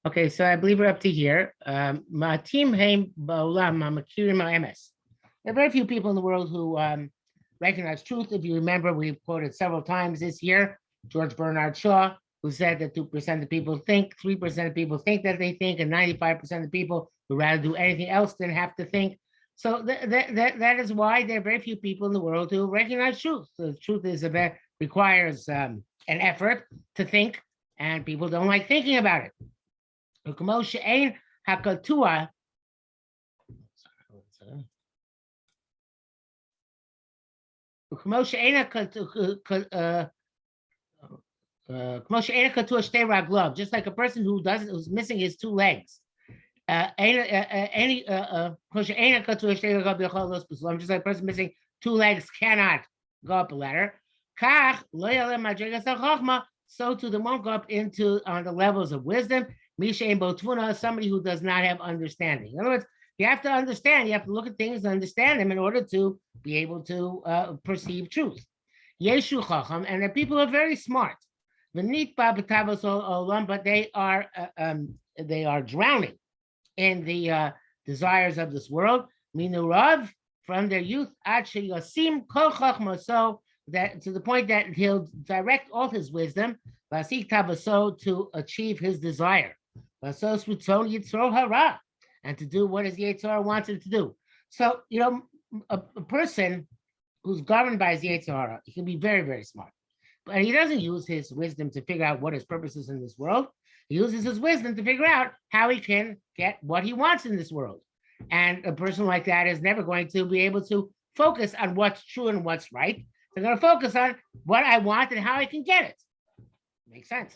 Okay, so I believe we're up to here. Ma'atim heim ba'olam ha'makirim ha'emes. There are very few people in the world who recognize truth. If you remember, we've quoted several times this year George Bernard Shaw, who said that 2% of people think, 3% of people think that they think, and 95% of people would rather do anything else than have to think. So that is why there are very few people in the world who recognize truth. The truth is requires an effort to think, and people don't like thinking about it. וכמו שאין הקטוע, וכמו שאין הקטוע שתי רגליו, just like a person who's missing his two legs. Just like a person missing two legs cannot go up a ladder. כך לא יעלה מדרגת החוכמה, so too they won't go up into on the levels of wisdom. Somebody who does not have understanding. In other words, you have to understand, you have to look at things and understand them in order to be able to perceive truth. Yeshu Chacham, and the people are very smart. But they are drowning in the desires of this world. Minurav, from their youth, so that to the point that he'll direct all his wisdom to achieve his desire. And to do what his Yetzirah wants him to do. So, a person who's governed by his Yetzirah, he can be very, very smart. But he doesn't use his wisdom to figure out what his purpose is in this world. He uses his wisdom to figure out how he can get what he wants in this world. And a person like that is never going to be able to focus on what's true and what's right. They're going to focus on what I want and how I can get it. Makes sense.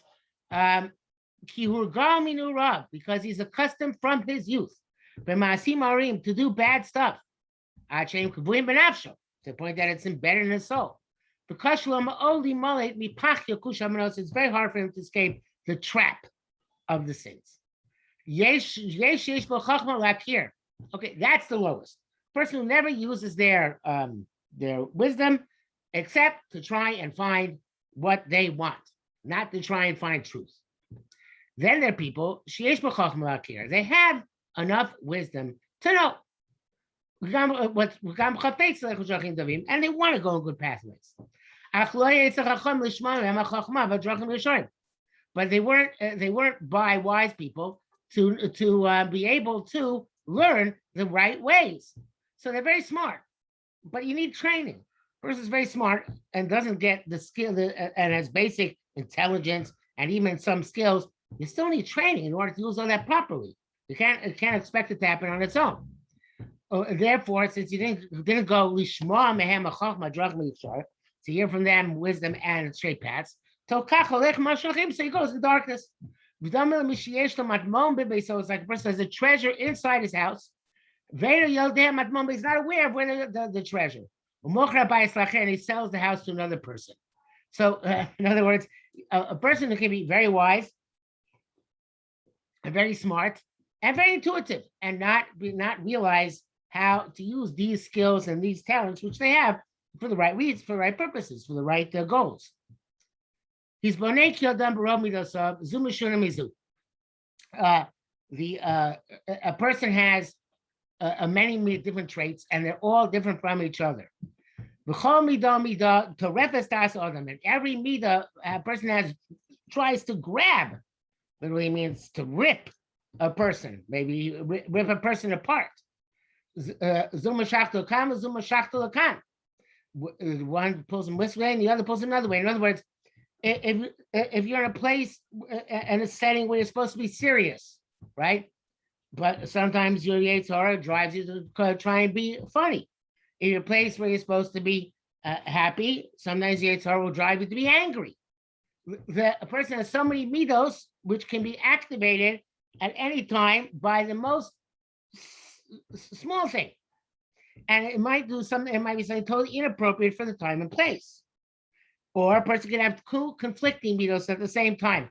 Because he's accustomed from his youth to do bad stuff, to the point that it's embedded in his soul. It's very hard for him to escape the trap of the sins. Okay, that's the lowest. Person who never uses their wisdom except to try and find what they want, not to try and find truth. Then there are people, they have enough wisdom to know. And they want to go in good pathways. But they weren't by wise people to be able to learn the right ways. So they're very smart, but you need training. Person's very smart and doesn't get the skill and has basic intelligence and even some skills. You still need training in order to use all that properly. You can't expect it to happen on its own. Therefore, since you didn't go lishma mehem achachma drachma to hear from them wisdom and straight paths, so he goes in darkness. So it's like a person has a treasure inside his house. He's not aware of where the treasure. And he sells the house to another person. So, in other words, a person who can be very wise, and very smart, and very intuitive, and not realize how to use these skills and these talents, which they have, for the right reasons, for the right purposes, for the right goals. He's a person has many different traits, and they're all different from each other. And every midah a person tries to grab, literally means to rip a person, maybe rip a person apart. One pulls him this way and the other pulls him another way. In other words, if you're in a place and a setting where you're supposed to be serious, right? But sometimes your Yetzirah drives you to try and be funny. In a place where you're supposed to be happy, sometimes Yetzirah will drive you to be angry. A person has so many midos which can be activated at any time by the most small thing. And it might be something totally inappropriate for the time and place. Or a person can have two conflicting midos at the same time.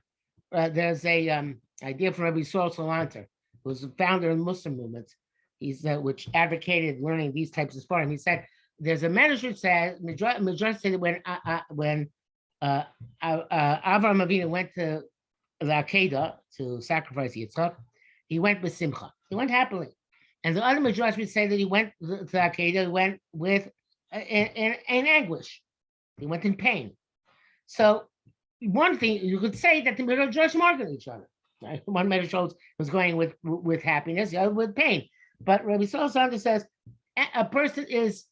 There's a idea from Rabbi Saul Salanter, who was the founder of the Muslim movement, which advocated learning these types of Sfarim. He said, there's a Medrash which says, Medrash said that when Avraham Avinu went to Akedah to sacrifice Yitzchak, he went with Simcha. He went happily. And the other Midrash would say that he went to Akedah, he went with in anguish. He went in pain. So one thing you could say that the Midrash marked each other. Right? One Midrash was going with happiness, the other with pain. But Rabbi Solomon says a person is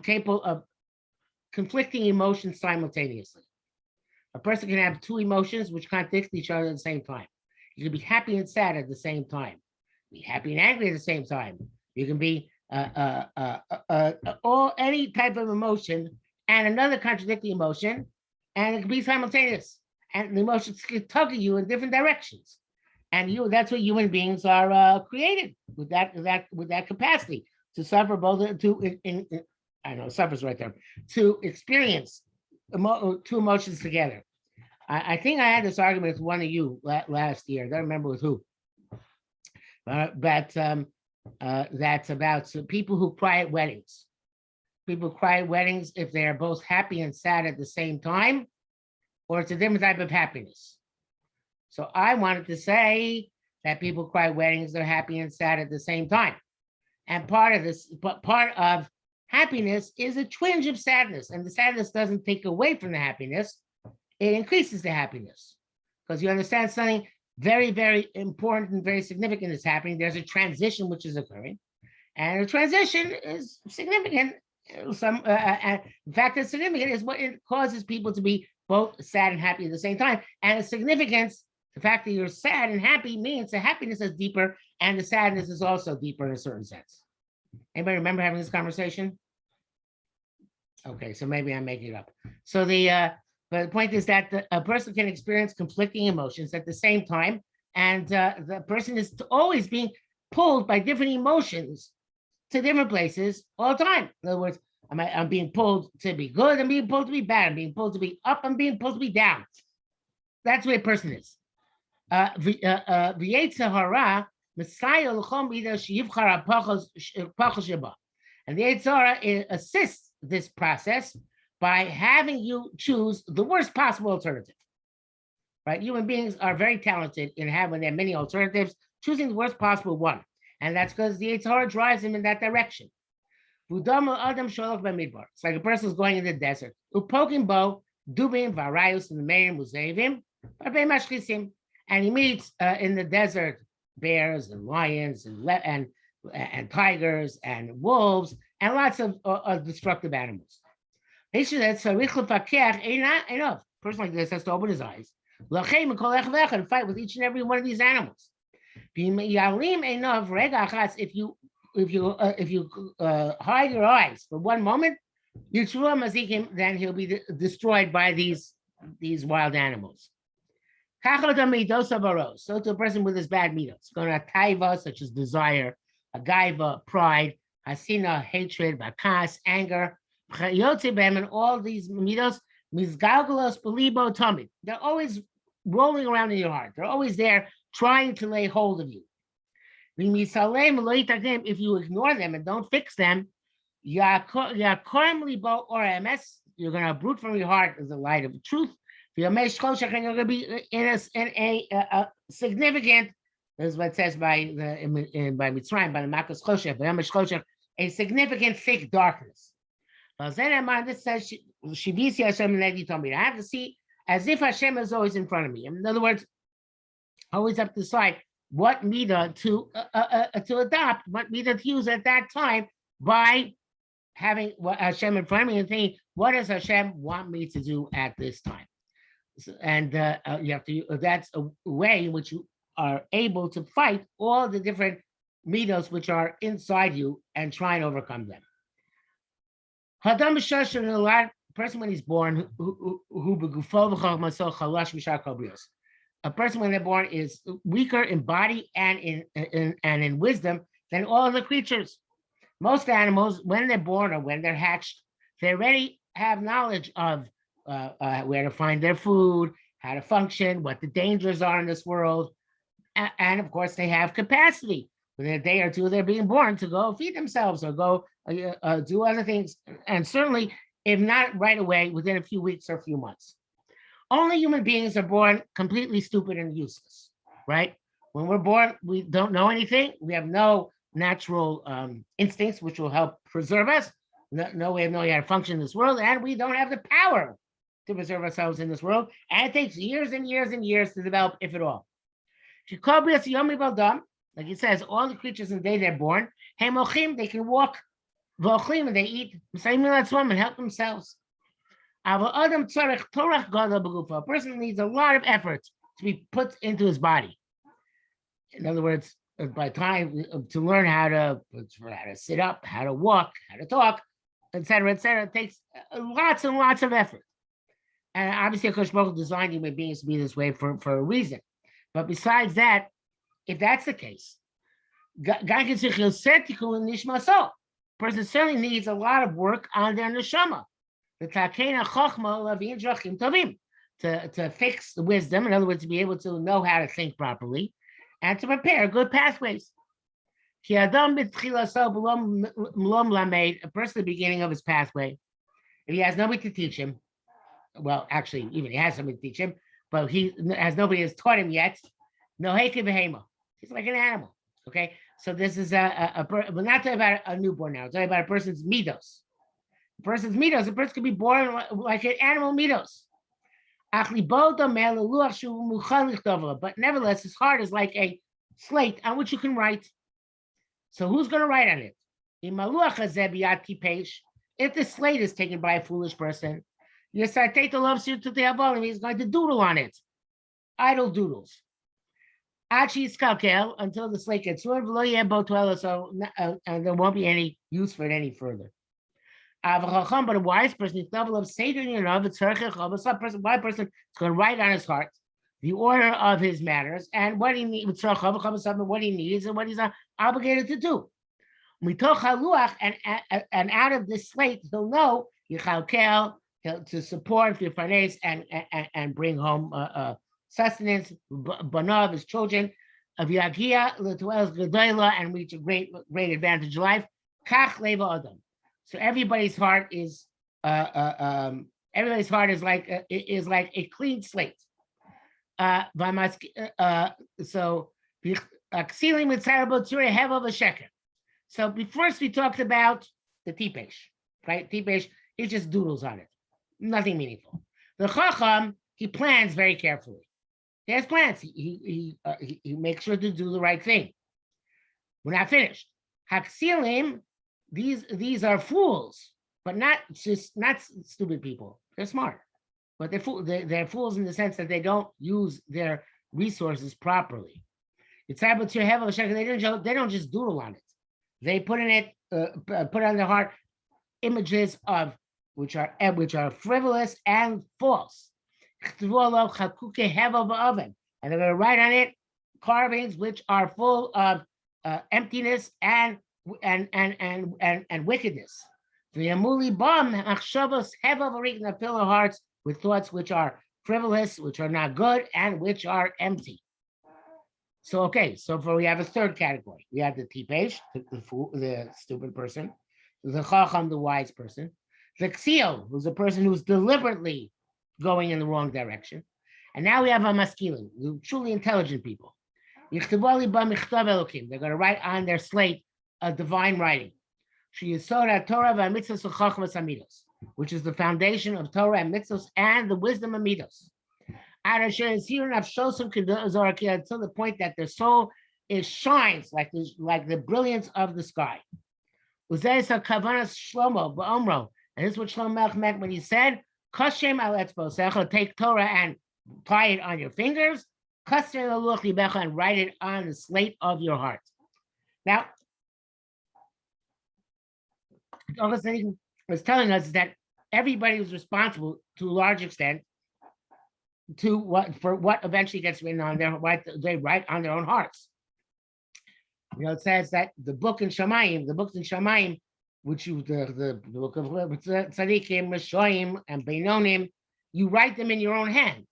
capable of conflicting emotions simultaneously. A person can have two emotions which contradict each other at the same time. You can be happy and sad at the same time. Be happy and angry at the same time. You can be any type of emotion and another contradicting emotion, and it can be simultaneous. And the emotions can tug at you in different directions. And that's what human beings are created with that capacity to suffer both I know suffers right there, to experience two emotions together. I think I had this argument with one of you last year. I don't remember with who. But that's about people who cry at weddings. People cry at weddings if they are both happy and sad at the same time, or it's a different type of happiness. So I wanted to say that people cry at weddings, they're happy and sad at the same time. And part of happiness is a twinge of sadness, and the sadness doesn't take away from the happiness, it increases the happiness. Because you understand something very, very important and very significant is happening. There's a transition which is occurring, and the transition is significant. In fact, it's significant is what it causes people to be both sad and happy at the same time. And the significance, the fact that you're sad and happy means the happiness is deeper and the sadness is also deeper in a certain sense. Anybody remember having this conversation? Okay, so maybe I'm making it up. So but the point is that a person can experience conflicting emotions at the same time, and the person is always being pulled by different emotions to different places all the time. In other words, I'm being pulled to be good, I'm being pulled to be bad, I'm being pulled to be up, I'm being pulled to be down. That's where a person is. V'yetzirah Messiah l'chom b'ida sheyivchar ha'pachos sheba, and the Yetzirah assists this process by having you choose the worst possible alternative. Right? Human beings are very talented in having their many alternatives, choosing the worst possible one, and that's because the Yetzirah drives them in that direction. It's like a person is going in the desert. Upokim bo dubim varayus in the Meir Muzevim, and he meets in the desert bears and lions and tigers and wolves and lots of destructive animals. Person like this has to open his eyes and fight with each and every one of these animals. If you hide your eyes for one moment, then he'll be destroyed by these wild animals. So to a person with his bad midos, going to taiva, such as desire, a gaiva, pride, hasina, hatred, bakas, anger, and all these midos, mizgalgalos, belibo, tumid. They're always rolling around in your heart. They're always there trying to lay hold of you. If you ignore them and don't fix them, you're going to uproot from your heart the light of the truth. You're going to be in a significant, this is what it says by Mitzrayim, by the Makas Choshech, a significant thick darkness. This says, Shivisi Hashem Negi told me, I have to see as if Hashem is always in front of me. In other words, always have to decide what midah to adopt, what midah to use at that time by having Hashem in front of me and thinking, what does Hashem want me to do at this time? And you have to. That's a way in which you are able to fight all the different midos which are inside you and try and overcome them. Hadam b'shashin, a lot person when he's born, a person when they're born is weaker in body and in wisdom than all the creatures. Most animals, when they're born or when they're hatched, they already have knowledge of where to find their food, how to function, what the dangers are in this world. And of course, they have capacity. Within a day or two, they're being born to go feed themselves or go do other things. And certainly, if not right away, within a few weeks or a few months. Only human beings are born completely stupid and useless, right? When we're born, we don't know anything. We have no natural instincts which will help preserve us. No way of knowing how to function in this world, and we don't have the power to preserve ourselves in this world. And it takes years and years and years to develop, if at all. Like he says, all the creatures in the day they're born, they can walk, and they eat, and help themselves. A person needs a lot of effort to be put into his body. In other words, by time to learn how to sit up, how to walk, how to talk, etc., it takes lots and lots of effort. And obviously, Akash Baruch designed human beings to be this way for a reason. But besides that, if that's the case, person certainly needs a lot of work on their neshama. To fix the wisdom, in other words, to be able to know how to think properly, and to prepare good pathways. A person at the beginning of his pathway, if he has nobody to teach him, well, actually, even he has somebody to teach him, but he has nobody has taught him yet. No, he's like an animal. Okay, so this is we're not talking about a newborn now. We're talking about a person's midos. A person can be born like an animal midos. But nevertheless, his heart is like a slate on which you can write. So who's going to write on it? If the slate is taken by a foolish person, he's going to doodle on it. Idle doodles. Until the slate gets ruined, and there won't be any use for it any further. But a wise person, wise person is going to write on his heart the order of his matters and what he needs, what he needs, and what he's obligated to do. And out of this slate, he'll know to support the finance and bring home sustenance, banav, his children, of yagia, and reach a great advantage of life. Kach leva adam. So everybody's heart is like a clean slate. So first we talked about the tipesh, right? Tipesh, he just doodles on it, nothing meaningful. The chacham, he plans very carefully. He has plans. He makes sure to do the right thing. We're not finished. Haksilim, these are fools, but not stupid people. They're smart, but they're fools in the sense that they don't use their resources properly. It's able to have a shekel. They don't just doodle on it. They put in it, put on their heart images of which are frivolous and false. And they're going to write on it carvings which are full of emptiness and wickedness. The Amuli Bam Achshavos Hevavarikna fill our hearts with thoughts which are frivolous, which are not good, and which are empty. So we have a third category. We have the Tipesh, the fool, the stupid person, the Chacham, the wise person, the Ksio, who's a person who's deliberately going in the wrong direction. And now we have a Maskilim, the truly intelligent people. They're going to write on their slate a divine writing, which is the foundation of Torah and mitzvahs and the wisdom of midos. Until the point that their soul shines like the brilliance of the sky. And this is what Shlomo Melech meant when he said, take Torah and tie it on your fingers, and write it on the slate of your heart. Now, Orchos Tzaddikim was telling us that everybody was responsible to a large extent to what eventually gets written on they write on their own hearts. It says that the books in Shamayim, which the book of Tzaddikim, Rishoim, and Beinonim, you write them in your own hand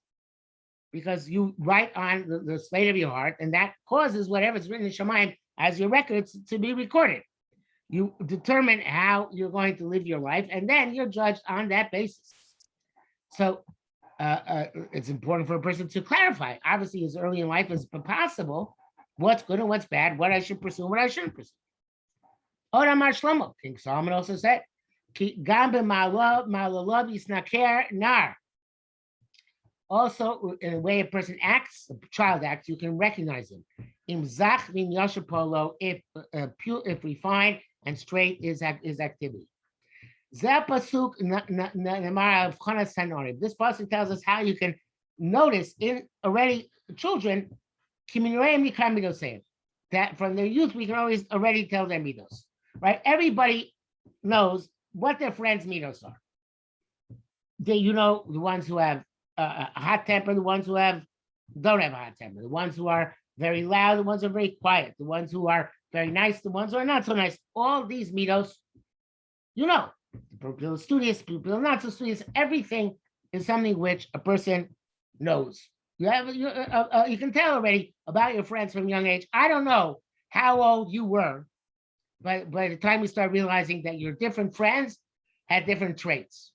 because you write on the slate of your heart, and that causes whatever's written in Shamayim as your records to be recorded. You determine how you're going to live your life, and then you're judged on that basis. So it's important for a person to clarify, obviously, as early in life as possible, what's good and what's bad, what I should pursue, and what I shouldn't pursue. Odamar Shlomo, King Solomon also said, Gambe Malalav Yisnaker Nar. Also, in the way a person acts, a child acts, you can recognize him. Im Zach Min Yashapolo, if refined and straight is activity. This pasuk tells us how you can notice in already children that from their youth we can always already tell their midos, right? Everybody knows what their friends' midos are. The ones who have a hot temper, the ones who don't have a hot temper, the ones who are very loud, the ones who are very quiet, the ones who are very nice, the ones who are not so nice. All these midos, people are studious, people are not so studious. Everything is something which a person knows. You can tell already about your friends from a young age. I don't know how old you were, but by the time you start realizing that your different friends had different traits.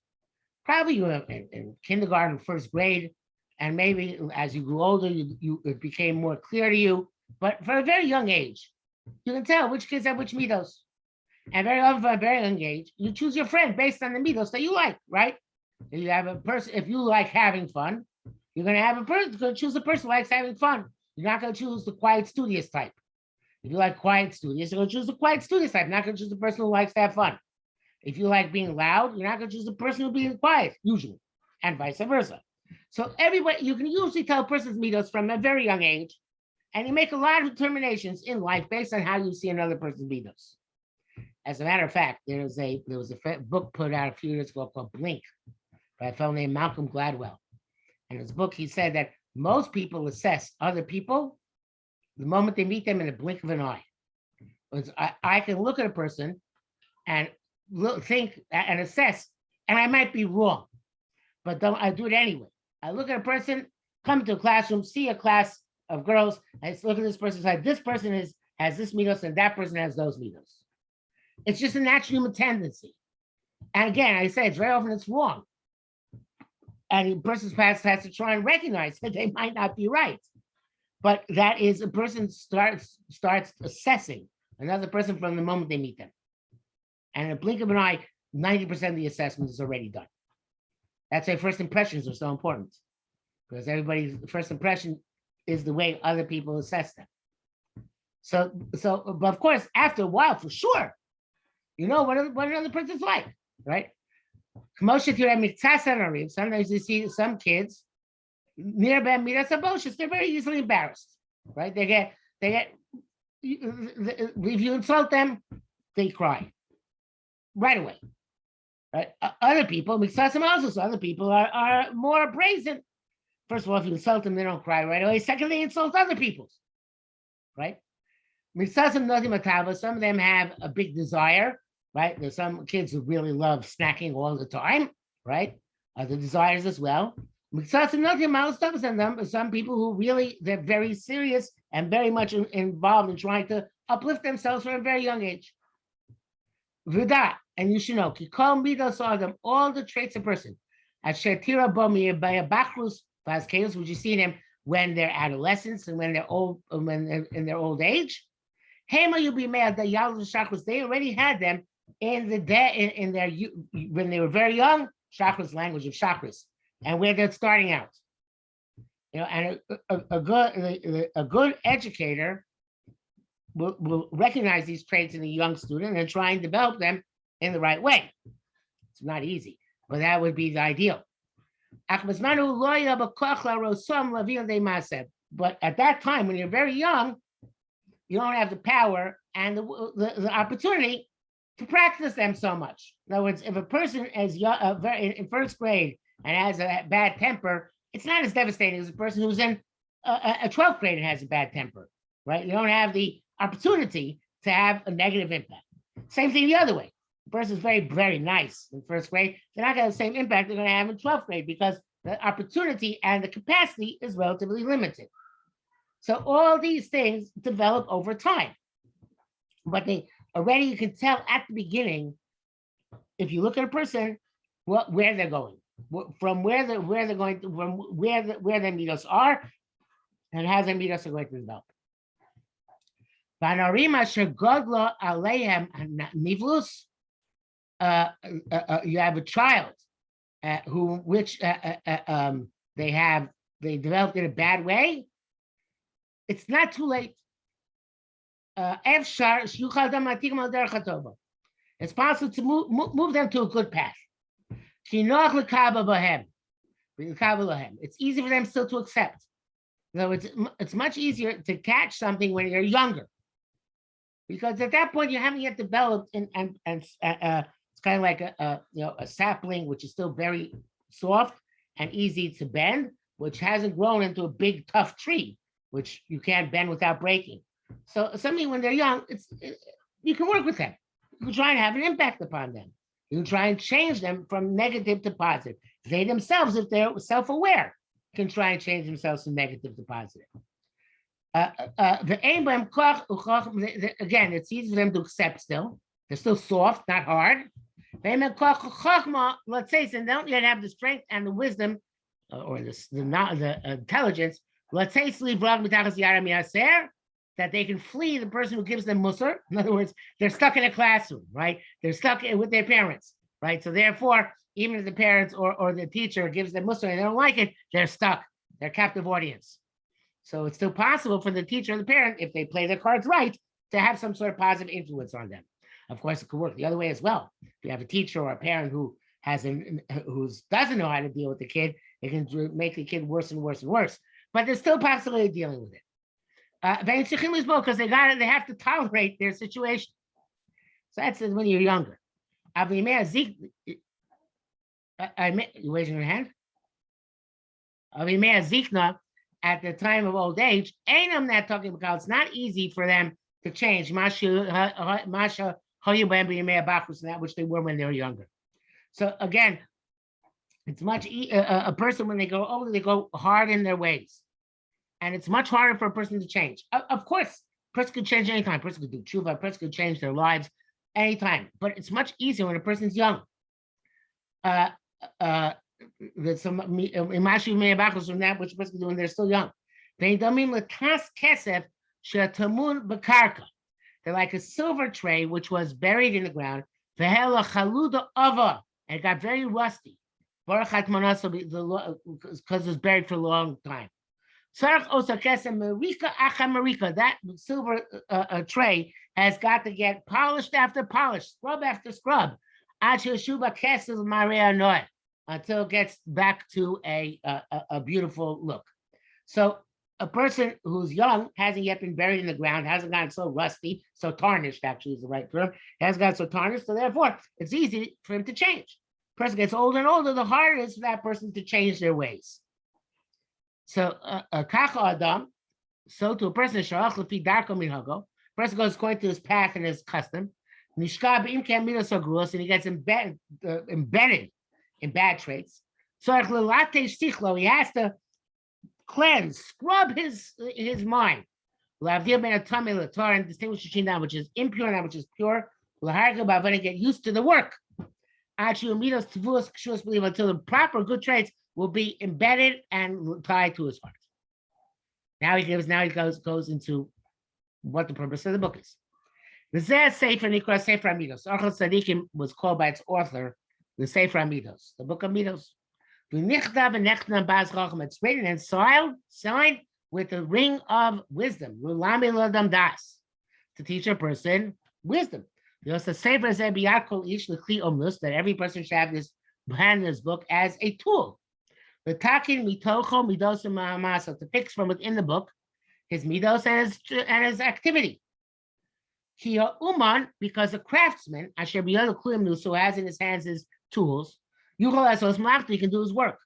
Probably you were in kindergarten, first grade, and maybe as you grew older, it became more clear to you. But for a very young age, you can tell which kids have which midos. And very often, from a very young age, you choose your friend based on the midos that you like, right? If you have a person, if you like having fun, you're going to have a person, you're going to choose a person who likes having fun. You're not going to choose the quiet, studious type. If you like quiet, studious, you're going to choose the quiet, studious type. You're not going to choose the person who likes to have fun. If you like being loud, you're not going to choose the person who's being quiet, usually, and vice versa. So everybody, you can usually tell a person's midos from a very young age, and you make a lot of determinations in life based on how you see another person's midos. As a matter of fact, there was a book put out a few years ago called Blink by a fellow named Malcolm Gladwell. In his book, he said that most people assess other people the moment they meet them in a blink of an eye. I can look at a person and think and assess, and I might be wrong, but I do it anyway. I look at a person, come to a classroom, see a class of girls, I look at this person, say, this person has this midos and that person has those midos. It's just a natural human tendency. And again, I say it's very often it's wrong. And a person's past has to try and recognize that they might not be right. But that is a person starts assessing another person from the moment they meet them. And in a blink of an eye, 90% of the assessment is already done. That's why first impressions are so important. Because everybody's first impression is the way other people assess them. So, but of course, after a while, for sure, you know what another person's like, right? Sometimes you see some kids near midas haboshes, they're very easily embarrassed, right? They get if you insult them, they cry right away, right? Other people, other people are more brazen. First of all, if you insult them, they don't cry right away. Second, they insult other people, right? Some of them have a big desire, right? There's some kids who really love snacking all the time, right? Other desires as well. Some people who really, they're very serious and very much involved in trying to uplift themselves from a very young age. Vida, and you should know, all the traits of person. Which you see them when they're adolescents and when they're old, when they're in their old age. Hema, you'll be mad that chakras, they already had them in the day in their when they were very young. Chakras, language of chakras, and where they're starting out. And a good educator will recognize these traits in a young student and try and develop them in the right way. It's not easy, but that would be the ideal. But at that time, when you're very young, you don't have the power and the opportunity to practice them so much. In other words, if a person is young, in first grade and has a bad temper, it's not as devastating as a person who's in a 12th grade and has a bad temper, right? You don't have the opportunity to have a negative impact. Same thing the other way. The person's very, very nice in first grade. They're not going to have the same impact they're going to have in 12th grade because the opportunity and the capacity is relatively limited. So all these things develop over time. But already you can tell at the beginning, if you look at a person, where they're going. from where they're going to, from where the midos are, and how the midos are going to develop. You have a child they developed in a bad way. It's not too late. It's possible to move them to a good path. It's easy for them still to accept. So it's much easier to catch something when you're younger, because at that point you haven't yet developed, and it's kind of like a sapling, which is still very soft and easy to bend, which hasn't grown into a big tough tree, which you can't bend without breaking. So something when they're young, you can work with them. You can try and have an impact upon them. You can try and change them from negative to positive. They themselves, if they're self-aware, can try and change themselves from negative to positive. Again, it's easy for them to accept still. They're still soft, not hard. Let's say, so they don't yet have the strength and the wisdom or the intelligence. Let's say that they can flee the person who gives them musar. In other words, they're stuck in a classroom, right? They're stuck with their parents, right? So therefore, even if the parents or the teacher gives them musar and they don't like it, they're stuck. They're captive audience. So it's still possible for the teacher and the parent, if they play their cards right, to have some sort of positive influence on them. Of course, it could work the other way as well. If you have a teacher or a parent who doesn't know how to deal with the kid, it can make the kid worse and worse and worse. But there's still possibility of dealing with it. Because they have to tolerate their situation. So that's when you're younger. You raising your hand? At the time of old age, I'm not talking about, it's not easy for them to change that which they were when they were younger. So again, it's much a person when they go older, they go hard in their ways. And it's much harder for a person to change. Of course, a person could change anytime. A person could do tshuva, a person could change their lives anytime. But it's much easier when a person's young. There's some imashi from that which a person can do when they're still young. They're like a silver tray which was buried in the ground. And it got very rusty. Because it was buried for a long time. That silver tray has got to get polished after polish, scrub after scrub, until it gets back to a beautiful look. So a person who's young hasn't yet been buried in the ground, hasn't gotten so rusty, so tarnished actually is the right term, hasn't gotten so tarnished, so therefore it's easy for him to change. Person gets older and older, the harder it is for that person to change their ways. So Adam, so to a person, person goes according to his path and his custom, and he gets embedded in bad traits. So he has to cleanse, scrub his mind. And distinguish between that which is impure and that which is pure. And get used to the work. Until the proper good traits will be embedded and tied to his heart. Now he goes into what the purpose of the book is. The Sefer Amidos. Orchos Tzaddikim was called by its author the Sefer Amidos, the book of Midos. It's written and signed with the ring of wisdom, to teach a person wisdom. There's a Sefer that every person should have this behind this book as a tool. The takin mitocho midos ma'amasa, to fix from within the book his midos and his activity. Kia uman, because a craftsman, asher biyadu kliyim, who has in his hands his tools, yuchol asos malachta, he can do his work.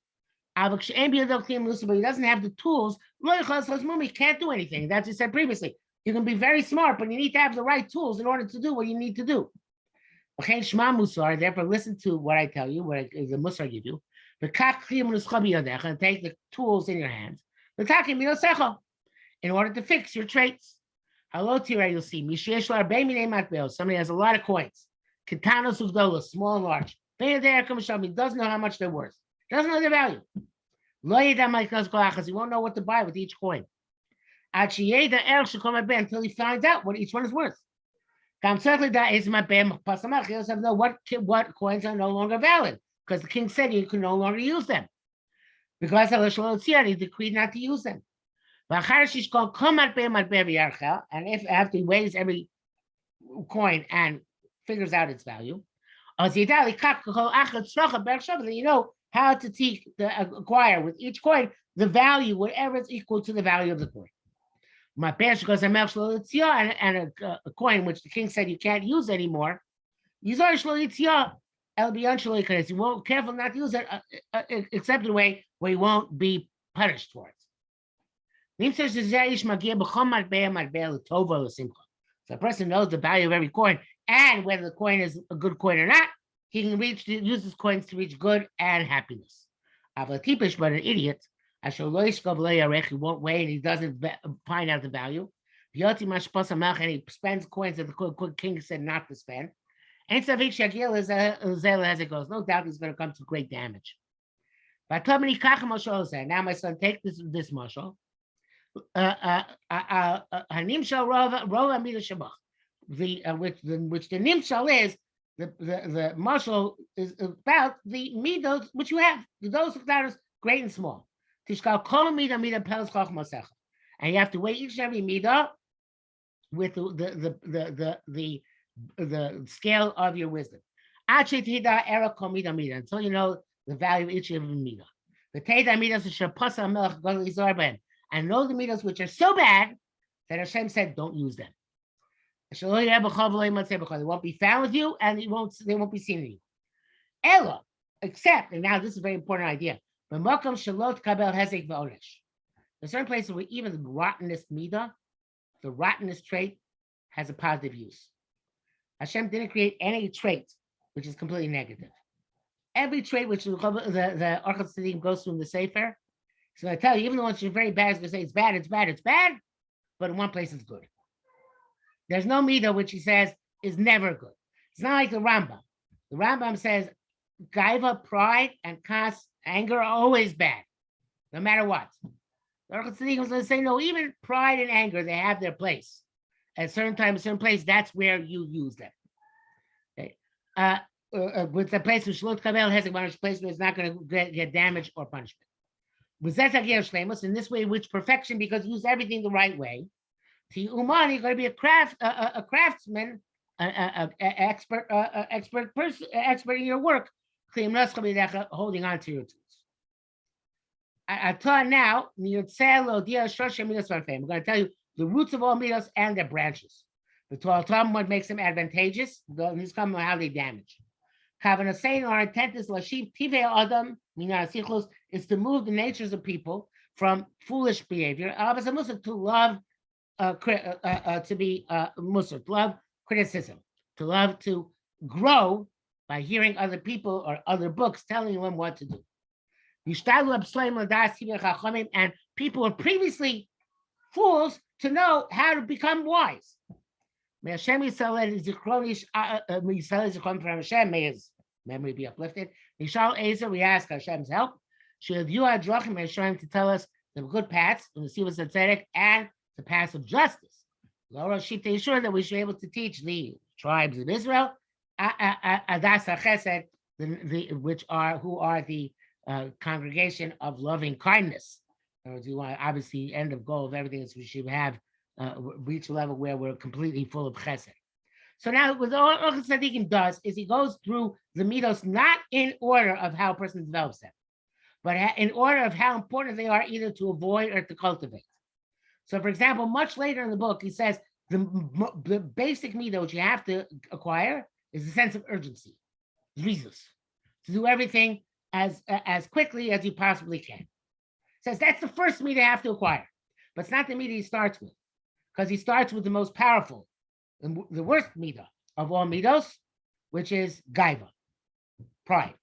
But he doesn't have the tools. He can't do anything. That's what I said previously. You can be very smart, but you need to have the right tools in order to do what you need to do. Therefore, listen to what I tell you, what is the musar give you. And take the tools in your hands. In order to fix your traits. Hello, Tira, you'll see. Somebody has a lot of coins. Small and large. He doesn't know how much they're worth. Doesn't know the value. He won't know what to buy with each coin. Until he finds out what each one is worth. He doesn't know what coins are no longer valid because the king said you can no longer use them. Because he decreed not to use them. And if after he weighs every coin and figures out its value, then you know how to acquire with each coin the value, whatever is equal to the value of the coin. And a coin which the king said you can't use anymore, you won't careful not to use it except in a way where you won't be punished for it. So a person knows the value of every coin and whether the coin is a good coin or not, he can use his coins to reach good and happiness. But an idiot, he won't weigh and he doesn't find out the value. And he spends coins that the king said not to spend. As it goes, no doubt he's going to come to great damage. Now, my son, take this mashal. Which the nimshal is, the mashal is about the midos which you have, those that are great and small. And you have to weigh each and every midah with the scale of your wisdom. Until you know the value of each of the midah. And know the midas which are so bad that Hashem said, don't use them. They won't be found with you and they won't be seen in you. Ella, except, and now this is a very important idea, there's certain places where even the rottenest midah, the rottenest trait, has a positive use. Hashem didn't create any trait which is completely negative. Every trait which the Orchos Tzaddikim goes through in the Sefer, so I tell you, even the ones which are very bad, is going to say it's bad, but in one place it's good. There's no midah which he says is never good. It's not like the Rambam. The Rambam says gaiva, pride, and kas, anger are always bad, no matter what. The Orchos Tzaddikim is going to say no, even pride and anger, they have their place. At a certain time, a certain place, that's where you use them. Okay. With the place which Shlot Kabel has a place where it's not going to get damage or punishment. In this way, which perfection, because you use everything the right way. To Uman, you're going to be a craftsman, expert in your work, holding on to your tools. Now, we're going to tell you the roots of all midos and their branches. The Torah, what makes them advantageous, these come how they damage. Kavanah saying our intent is Lashiv Tivei Adam, is to move the natures of people from foolish behavior, to love to be musar, to love criticism, to love to grow by hearing other people or other books telling them what to do. And people were previously fools to know how to become wise. May Hashem from Hashem, may his memory be uplifted. We ask Hashem's help. May show him to tell us the good paths, and the Sivas Tzedek, and the paths of justice. Laura Shita sure that we should be able to teach the tribes of Israel, Adas HaChesed, who are the congregation of loving kindness. We want, obviously, end of goal of everything is we should have reach a level where we're completely full of chesed. So now, what the Orchos Tzaddikim does is he goes through the midos not in order of how a person develops them, but in order of how important they are either to avoid or to cultivate. So, for example, much later in the book, he says the basic midah which you have to acquire is a sense of urgency, zrizus, to do everything as quickly as you possibly can. Says that's the first midah you have to acquire, but it's not the midah he starts with, because he starts with the most powerful, the worst midah of all midos, which is gaiva, pride,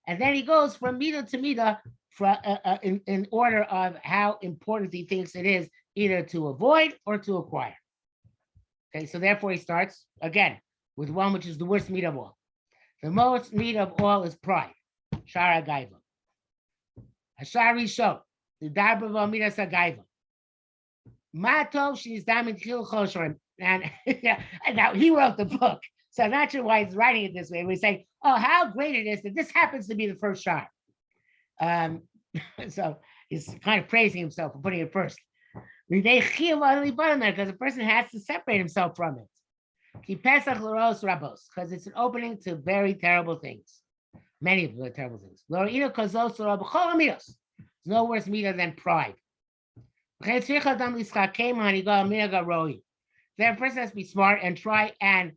and then he goes from midah to midah in order of how important he thinks it is either to avoid or to acquire. Okay, so therefore he starts again with one which is the worst midah of all. The most midah of all is pride, Sha'ar gaiva. Hashari Show, the Dabra Vamina Sagaiva. Mato, she's Diamond Hill Chosherim. And yeah, and now he wrote the book. So I'm not sure why he's writing it this way. We say, oh, how great it is that this happens to be the first shot. So he's kind of praising himself for putting it first. Because the person has to separate himself from it. Because it's an opening to very terrible things. Many of the terrible things. There's no worse meter than pride. The person has to be smart and try and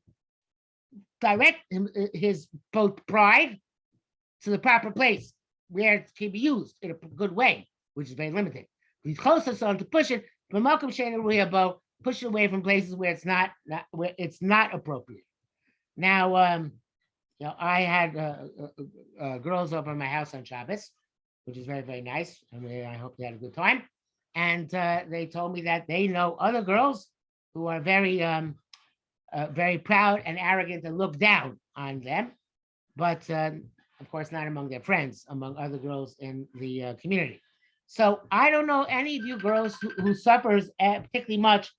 direct his both pride to the proper place where it can be used in a good way, which is very limited. He's closest on to push it, push it away from places where it's not appropriate. Now, I had girls over at my house on Shabbos, which is very, very nice. I hope they had a good time. And they told me that they know other girls who are very, very proud and arrogant and look down on them, but of course not among their friends, among other girls in the community. So I don't know any of you girls who suffers particularly much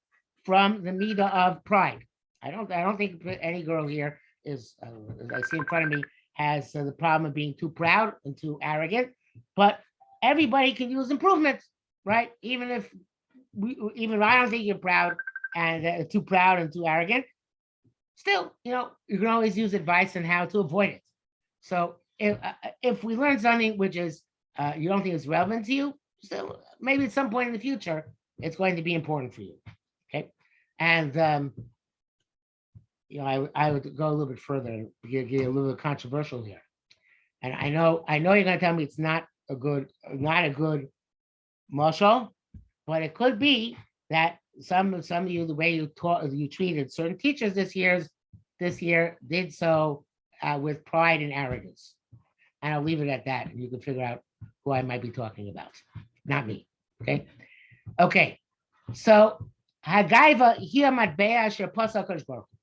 from the midah of pride. I don't think any girl here is, as I see in front of me, has the problem of being too proud and too arrogant. But everybody can use improvement, right? Even if I don't think you're proud and too proud and too arrogant, still, you can always use advice on how to avoid it. So if we learn something which is you don't think is relevant to you, still maybe at some point in the future it's going to be important for you. Okay, and I would go a little bit further, get a little bit controversial here. And I know you're going to tell me it's not a good mashal, but it could be that some of you, the way you treated certain teachers this year did so with pride and arrogance. And I'll leave it at that, and you can figure out who I might be talking about, not me. Okay. So Hagaiva here matbea asher pasal Kadosh Baruch Hu.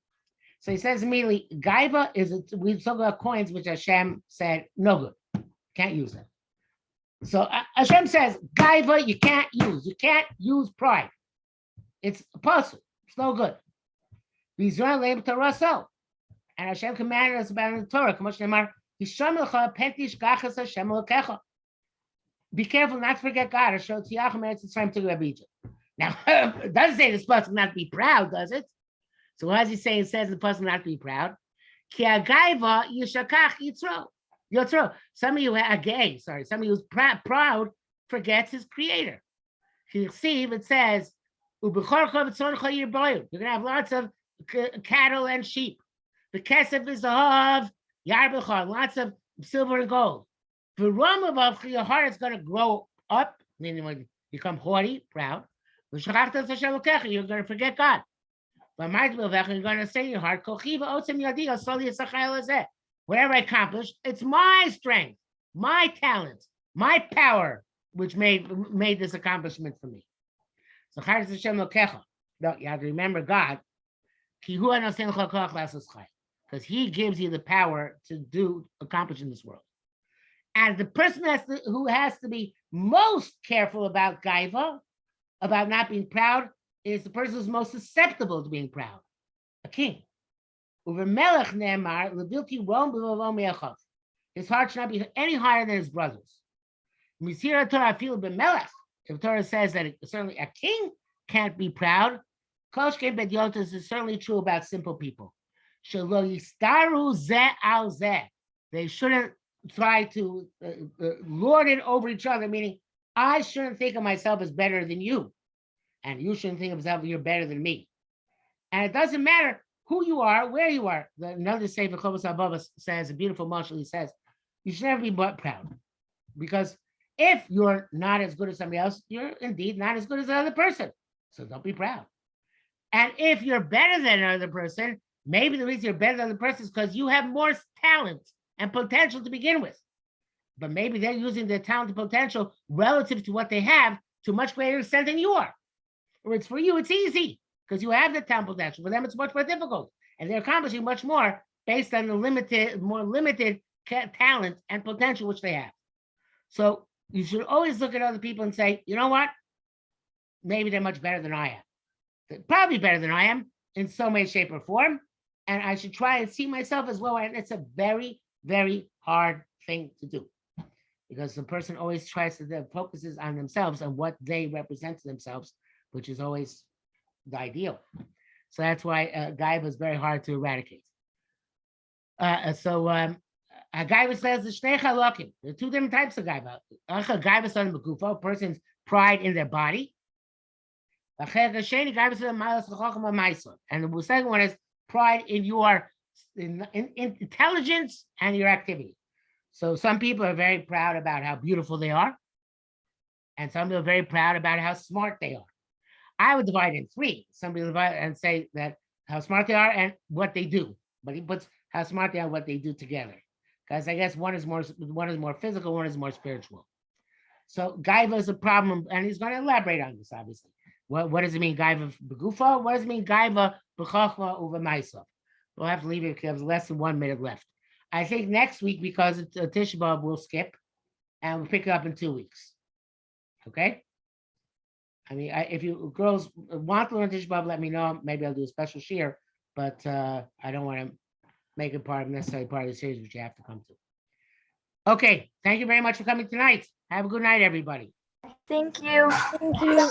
So he says immediately, Gaiva we talk about coins which Hashem said no good, can't use them. So Hashem says Gaiva you can't use pride. It's a puzzle. It's no good. And Hashem commanded us about in the Torah. Be careful not to forget God. Now, it doesn't say this person not to be proud, does it? So what does he say? It says the person not to be proud. Some of you are gay. Sorry, some of you who's proud forgets his creator. It says, you're going to have lots of cattle and sheep. The kesef is of yarbechon, lots of silver and gold. The Ramav, your heart is going to grow up, meaning when you become haughty, proud. You're going to forget God. But you're going to say in your heart, whatever I accomplished, it's my strength, my talent, my power, which made this accomplishment for me. So no, you have to remember God, because he gives you the power to accomplish in this world. And the person who has to be most careful about gaiva, about not being proud, is the person who's most susceptible to being proud, a king. His heart should not be any higher than his brothers. If Torah says that certainly a king can't be proud, this is certainly true about simple people. They shouldn't try to lord it over each other, meaning I shouldn't think of myself as better than you, and you shouldn't think of yourself as you're better than me. And it doesn't matter who you are, where you are. Another Sefer Chovos HaBava says, a beautiful mashal, he says, you should never be but proud. Because if you're not as good as somebody else, you're indeed not as good as the other person. So don't be proud. And if you're better than another person, maybe the reason you're better than the person is because you have more talent and potential to begin with. But maybe they're using their talent and potential relative to what they have to a much greater extent than you are. Or it's for you, it's easy because you have the talent potential. For them, it's much more difficult. And they're accomplishing much more based on the more limited talent and potential which they have. So You should always look at other people and say, you know what? Maybe they're much better than I am. They're probably better than I am in some way, shape, or form. And I should try and see myself as low. And it's a very, very hard thing to do because the person always tries to focuses on themselves and what they represent to themselves, which is always the ideal. So that's why gaiva is very hard to eradicate. A gaiva says the shnei chalokim. There are two different types of gaiva. Gaiva son of a person's pride in their body. And the second one is pride in your in intelligence and your activity. So some people are very proud about how beautiful they are, and some people are very proud about how smart they are. I would divide in three. Some people divide and say that how smart they are and what they do, but he puts how smart they are, what they do together. Because I guess one is more physical, one is more spiritual. So gaiva is a problem, and he's going to elaborate on this, obviously. What does it mean, gaiva begufa? What does it mean, gaiva b'chachma uva ma'isa? We'll have to leave it because there's less than 1 minute left. I think next week, because it's Tisha B'Av, we'll skip, and we'll pick it up in 2 weeks. Okay? I mean, if you girls want to learn Tisha B'Av, let me know. Maybe I'll do a special share, but I don't want to make it necessarily part of the series, which you have to come to. Okay, thank you very much for coming tonight. Have a good night, everybody. Thank you. Thank you.